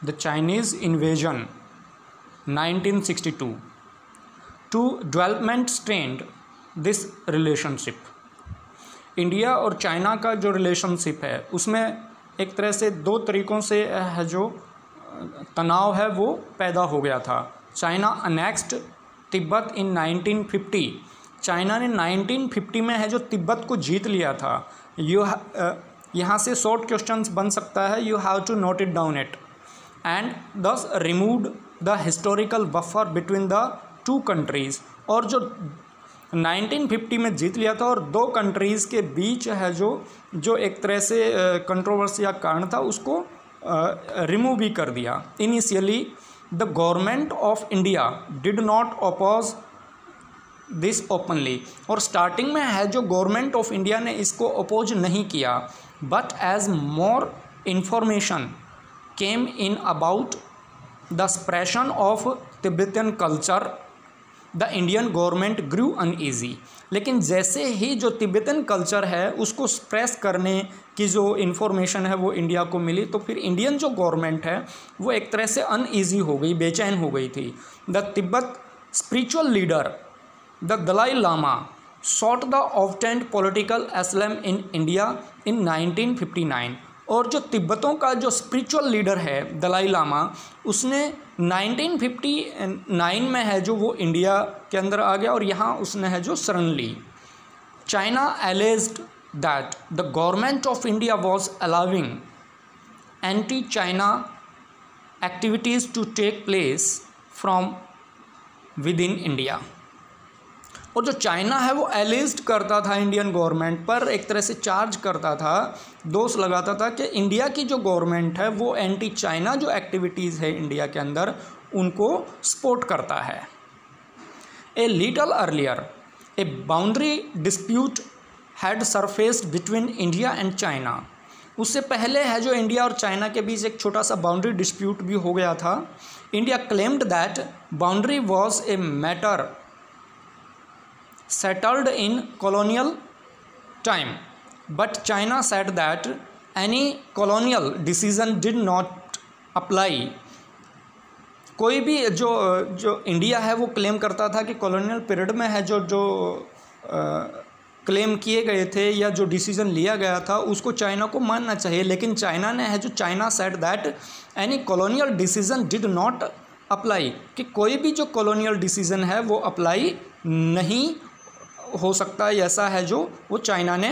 The Chinese invasion 1962 to development strained this relationship. India और China का जो relationship है उसमें एक तरह से दो तरीक़ों से है जो तनाव है वो पैदा हो गया था। चाइना अनेक्स्ड तिब्बत इन 1950। चाइना ने 1950 में है जो तिब्बत को जीत लिया था। यहाँ से शॉर्ट क्वेश्चंस बन सकता है, you have to note it down it, and this removed the historical buffer between the two countries. और जो 1950 में जीत लिया था और दो कंट्रीज़ के बीच है जो एक तरह से कंट्रोवर्सी या कारण था उसको रिमूव भी कर दिया। Initially the government of India did not oppose this openly. और स्टार्टिंग में है जो गवर्नमेंट ऑफ इंडिया ने इसको अपोज नहीं किया, but as more information came in about the suppression of Tibetan culture the Indian government grew uneasy. लेकिन जैसे ही जो तिब्बतियन कल्चर है उसको स्प्रेस करने की जो इन्फॉर्मेशन है वो इंडिया को मिली, तो फिर इंडियन जो गवर्नमेंट है वो एक तरह से अनईजी हो गई, बेचैन हो गई थी। The Tibet spiritual leader the Dalai Lama sought the obtained political asylum in India in 1959। और जो तिब्बतों का जो स्पिरिचुअल लीडर है दलाई लामा, उसने 1959 में है जो वो इंडिया के अंदर आ गया और यहाँ उसने है जो शरण ली। China alleged that the government of India was allowing anti-China activities to take place from within India। और जो चाइना है वो एलिस्ट करता था इंडियन गवर्नमेंट पर, एक तरह से चार्ज करता था, दोष लगाता था कि इंडिया की जो गवर्नमेंट है वो एंटी चाइना जो एक्टिविटीज़ है इंडिया के अंदर उनको सपोर्ट करता है। A little earlier a boundary dispute had surfaced between India and China. उससे पहले है जो इंडिया और चाइना के बीच एक छोटा सा बाउंड्री डिस्प्यूट भी हो गया था। India claimed that boundary was a matter settled in colonial time, but China said that any colonial decision did not apply। कोई भी जो इंडिया है वो क्लेम करता था कि कॉलोनियल पीरियड में है जो क्लेम किए गए थे या जो डिसीज़न लिया गया था उसको चाइना को मानना चाहिए, लेकिन चाइना ने है जो China said that any colonial decision did not apply, कि कोई भी जो कॉलोनियल डिसीज़न है वो अप्लाई नहीं हो सकता है, ऐसा है जो वो चाइना ने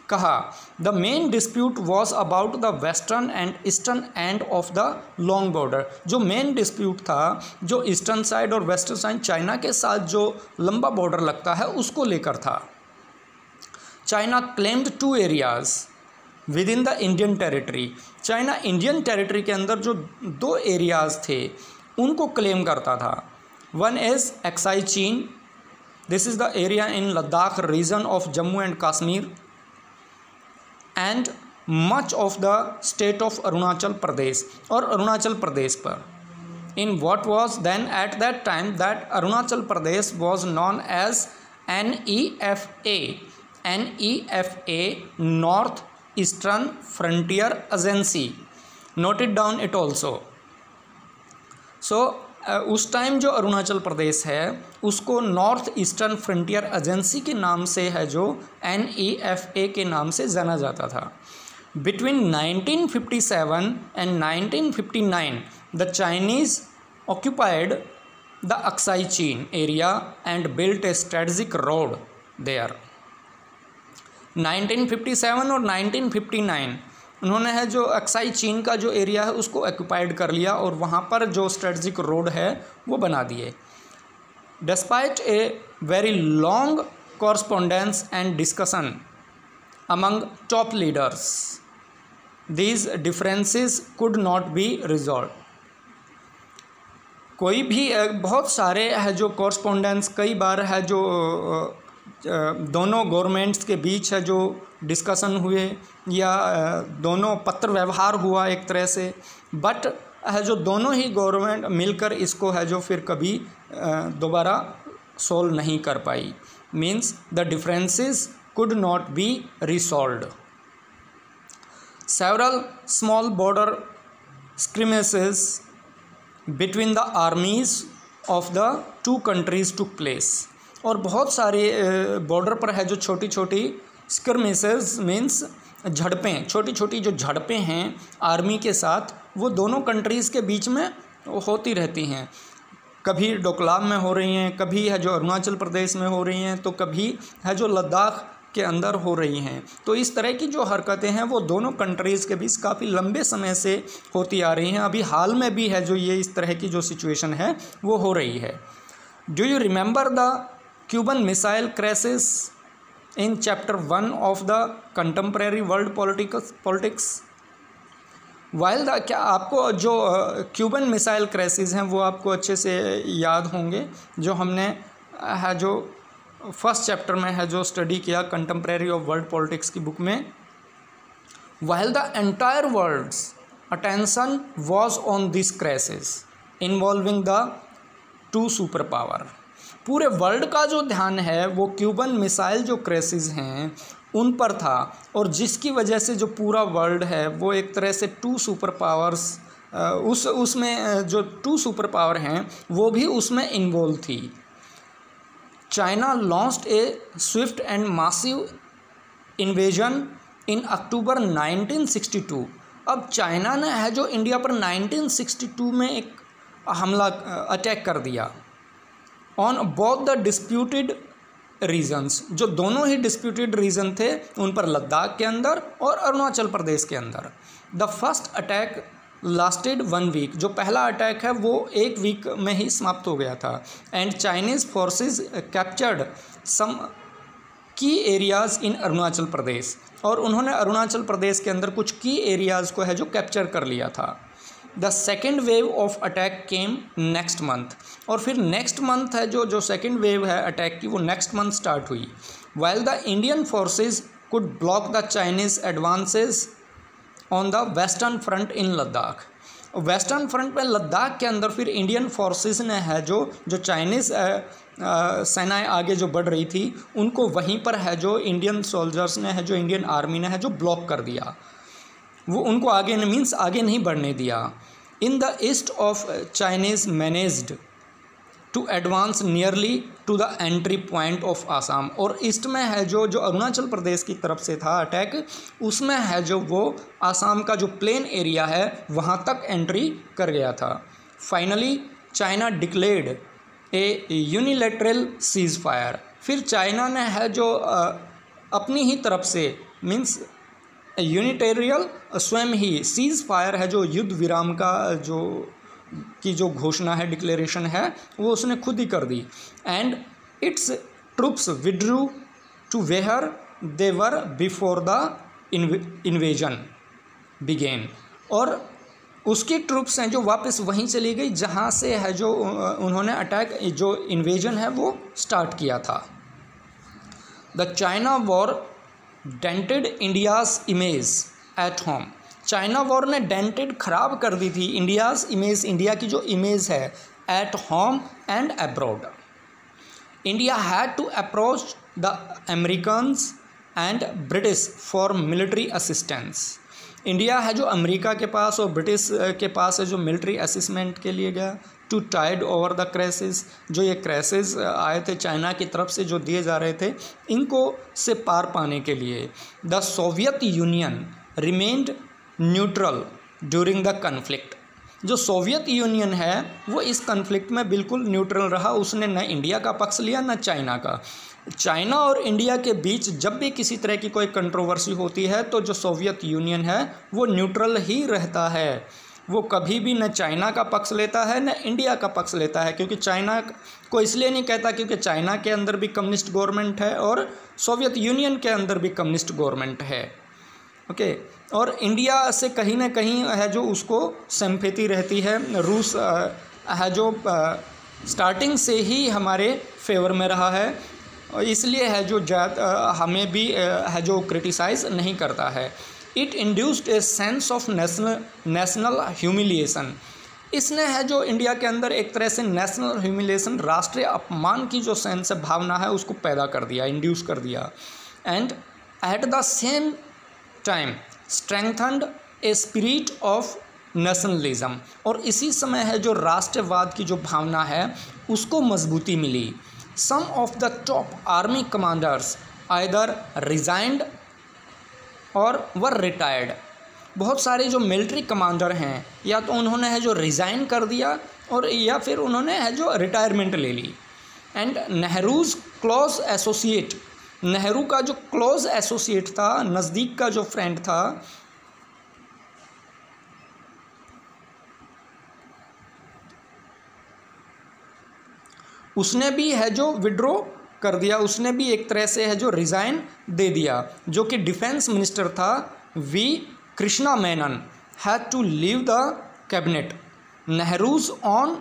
कहा। The main dispute was about the western and eastern end of the long border. जो मेन डिस्प्यूट था जो ईस्टर्न साइड और वेस्टर्न साइड चाइना के साथ जो लंबा बॉर्डर लगता है उसको लेकर था। China claimed two areas within the Indian territory. China Indian territory के अंदर जो दो एरियाज थे उनको क्लेम करता था। वन इज़ एक्साई चीन, this is the area in Ladakh region of Jammu and Kashmir and much of the state of Arunachal Pradesh और अरुणाचल प्रदेश पर। in what was then at that time that Arunachal Pradesh was known as NEFA North Eastern Frontier Agency, note it down it also। so उस time जो अरुणाचल प्रदेश है उसको north eastern frontier agency के नाम से है जो NEFA के नाम से जाना जाता था। Between 1957 and 1959 the Chinese occupied the Aksai Chin area and built a strategic road there. 1957 और 1959 उन्होंने है जो अक्साई चीन का जो एरिया है उसको ऑक्यूपाइड कर लिया और वहाँ पर जो स्ट्रेटजिक रोड है वो बना दिए। Despite a very long correspondence and discussion among top leaders these differences could not be resolve. कोई भी बहुत सारे है जो कॉरस्पॉन्डेंस कई बार है जो दोनों गवर्नमेंट्स के बीच है जो डिस्कशन हुए या दोनों पत्र व्यवहार हुआ एक तरह से, बट है जो दोनों ही गवर्नमेंट मिलकर इसको है जो फिर कभी दोबारा सॉल्व नहीं कर पाई। Means the differences could not be resolved. Several small border skirmishes between the armies of the two countries took place। और बहुत सारे बॉर्डर पर है जो छोटी छोटी skirmishes मीन्स झड़पें, छोटी छोटी जो झड़पें हैं आर्मी के साथ, वो दोनों कंट्रीज़ के बीच में होती रहती हैं। कभी डोकलाम में हो रही हैं, कभी है जो अरुणाचल प्रदेश में हो रही हैं, तो कभी है जो लद्दाख के अंदर हो रही हैं। तो इस तरह की जो हरकतें हैं वो दोनों कंट्रीज़ के बीच काफ़ी लंबे समय से होती आ रही हैं। अभी हाल में भी है जो ये इस तरह की जो सिचुएशन है वो हो रही है। Do you remember the Cuban missile crashes in chapter 1 of the contemporary world politics? While the, क्या आपको जो क्यूबन मिसाइल क्राइसिस हैं वो आपको अच्छे से याद होंगे, जो हमने है जो फर्स्ट चैप्टर में है जो स्टडी किया कंटेम्प्रेरी ऑफ वर्ल्ड पॉलिटिक्स की बुक में। While the entire world's attention was on this crisis involving the two super power, पूरे वर्ल्ड का जो ध्यान है वो क्यूबन मिसाइल जो क्राइसिस हैं उन पर था, और जिसकी वजह से जो पूरा वर्ल्ड है वो एक तरह से टू सुपर पावर्स उसमें जो टू सुपर पावर हैं वो भी उसमें इन्वॉल्व थी। China launched a swift and massive invasion in October 1962। अब चाइना ने है जो इंडिया पर 1962 में एक हमला अटैक कर दिया on both the disputed regions, जो दोनों ही डिस्प्यूटेड रीजन थे उन पर, लद्दाख के अंदर और अरुणाचल प्रदेश के अंदर। The first attack lasted 1 week, जो पहला अटैक है वो 1 वीक में ही समाप्त हो गया था। एंड चाइनीज़ फोर्सेस कैप्चर्ड सम की एरियाज़ इन अरुणाचल प्रदेश, और उन्होंने अरुणाचल प्रदेश के अंदर कुछ की एरियाज़ को है जो कैप्चर कर लिया था। The second wave of attack came next month, और फिर नेक्स्ट मंथ है जो सेकेंड वेव है अटैक की वो नेक्स्ट मंथ स्टार्ट हुई। While the Indian forces could block the Chinese advances on the western front in Ladakh, western front में लद्दाख के अंदर फिर इंडियन फोर्सेस ने है जो चाइनीज़ सेनाएं आगे जो बढ़ रही थी उनको वहीं पर है जो इंडियन सोल्जर्स ने है जो इंडियन आर्मी ने है जो ब्लॉक कर दिया, वो उनको आगे मीन्स आगे नहीं बढ़ने दिया। In the east of Chinese managed to advance nearly to the entry point of Assam, और ईस्ट में है जो अरुणाचल प्रदेश की तरफ से था अटैक, उसमें है जो वो आसाम का जो प्लेन एरिया है वहाँ तक एंट्री कर गया था। फाइनली चाइना डिक्लेयर्ड ए यूनिलैटरल सीज फायर, फिर चाइना ने है जो अपनी ही तरफ से मीन्स यूनिटेरियल स्वयं ही सीज फायर है जो युद्ध विराम का जो घोषणा है, डिक्लेरेशन है, वो उसने खुद ही कर दी। And its troops withdrew to where they were before the invasion began, और उसकी ट्रूप्स हैं जो वापस वहीं चली गई जहाँ से है जो उन्होंने अटैक जो इन्वेजन है वो स्टार्ट किया था। The China war dented India's image at home, China war ने डेंटेड खराब कर दी थी इंडियाज़ इमेज, इंडिया की जो इमेज है at home and abroad. India had to approach the Americans and British for military assistance, India है जो America के पास और ब्रिटिश के पास है जो मिलिट्री असिस्टेंट के लिए गया। To tide over the crisis, जो ये क्राइसिस आए थे चाइना की तरफ से जो दिए जा रहे थे इनको से पार पाने के लिए। The Soviet union remained neutral during the conflict, जो सोवियत यूनियन है वो इस कन्फ्लिक्ट में बिल्कुल न्यूट्रल रहा, उसने न इंडिया का पक्ष लिया न चाइना का। चाइना और इंडिया के बीच जब भी किसी तरह की कोई कंट्रोवर्सी होती है तो जो सोवियत यूनियन है वो न्यूट्रल ही रहता है, वो कभी भी न चाइना का पक्ष लेता है न इंडिया का पक्ष लेता है, क्योंकि चाइना को इसलिए नहीं कहता क्योंकि चाइना के अंदर भी कम्युनिस्ट गवर्नमेंट है और सोवियत यूनियन के अंदर भी कम्युनिस्ट गवर्नमेंट है। ओके, और इंडिया से कहीं ना कहीं है जो उसको सिंपैथी रहती है। रूस है जो स्टार्टिंग से ही हमारे फेवर में रहा है, इसलिए है जो हमें भी है जो क्रिटिसाइज़ नहीं करता है। It induced a sense of national humiliation, इसने है जो इंडिया के अंदर एक तरह से नेशनल ह्यूमिलिएशन, राष्ट्रीय अपमान की जो सेंस है, भावना है, उसको पैदा कर दिया, इंड्यूस कर दिया। And at the same time strengthened a spirit of nationalism, और इसी समय है जो राष्ट्रवाद की जो भावना है उसको मजबूती मिली। Some of the top army commanders either resigned or were retired. बहुत सारे जो मिलिट्री कमांडर हैं या तो उन्होंने है जो रिज़ाइन कर दिया और या फिर उन्होंने है जो रिटायरमेंट ले ली। एंड नेहरूज़ क्लोज एसोसिएट, नेहरू का जो क्लोज एसोसिएट था, नज़दीक का जो फ्रेंड था, उसने भी है जो विड्रॉ कर दिया, उसने भी एक तरह से है जो रिज़ाइन दे दिया। जो कि डिफेंस मिनिस्टर था V Krishna Menon had to leave the cabinet. Nehru's own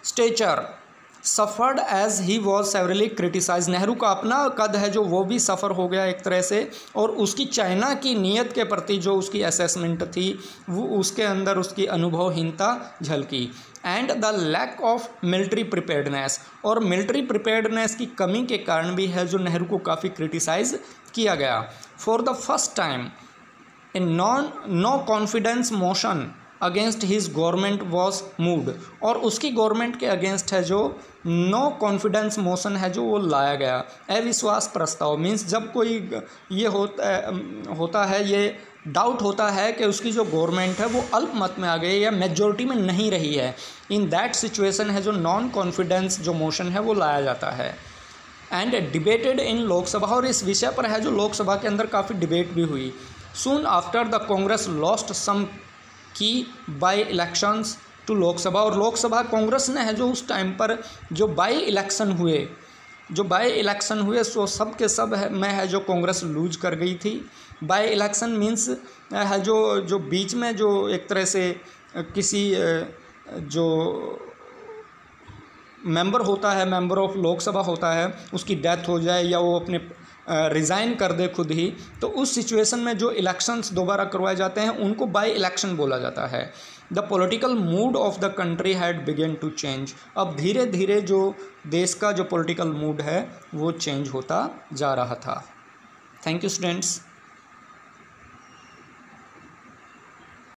stature suffered as he was severely criticise. Nehru का अपना कद है जो वो भी सफ़र हो गया एक तरह से, और उसकी चाइना की नीयत के प्रति जो उसकी असेसमेंट थी वो उसके अंदर उसकी अनुभवहीनता झलकी। And the lack of military preparedness, और मिलिट्री प्रिपेयर्डनेस की कमी के कारण भी है जो नेहरू को काफ़ी क्रिटिसाइज किया गया। For the first time in no confidence motion against his government was moved, और उसकी गवर्नमेंट के अगेंस्ट है जो नो कॉन्फिडेंस मोशन है जो वो लाया गया। अविश्वास प्रस्ताव मीन्स जब कोई ये होता है ये डाउट होता है कि उसकी जो गवर्नमेंट है वो अल्पमत में आ गई या मेजॉरिटी में नहीं रही है, इन दैट सिचुएशन है जो नॉन कॉन्फिडेंस जो मोशन है वो लाया जाता है। एंड डिबेटेड इन लोकसभा, और इस विषय पर है जो लोकसभा के अंदर काफ़ी डिबेट भी हुई। Soon after the Congress lost some key by elections to Lok Sabha, और लोकसभा कांग्रेस ने है जो उस टाइम पर जो बाई इलेक्शन हुए सो सब के सब में है जो कांग्रेस लूज कर गई थी। बाई इलेक्शन मीन्स है जो बीच में जो एक तरह से किसी जो मेंबर होता है, मेंबर ऑफ लोकसभा होता है, उसकी डेथ हो जाए या वो अपने रिज़ाइन कर दे खुद ही, तो उस सिचुएशन में जो इलेक्शंस दोबारा करवाए जाते हैं उनको बाई इलेक्शन बोला जाता है। The political mood of the country had begun to change, अब धीरे धीरे जो देश का जो पॉलिटिकल मूड है वो चेंज होता जा रहा था। Thank you students.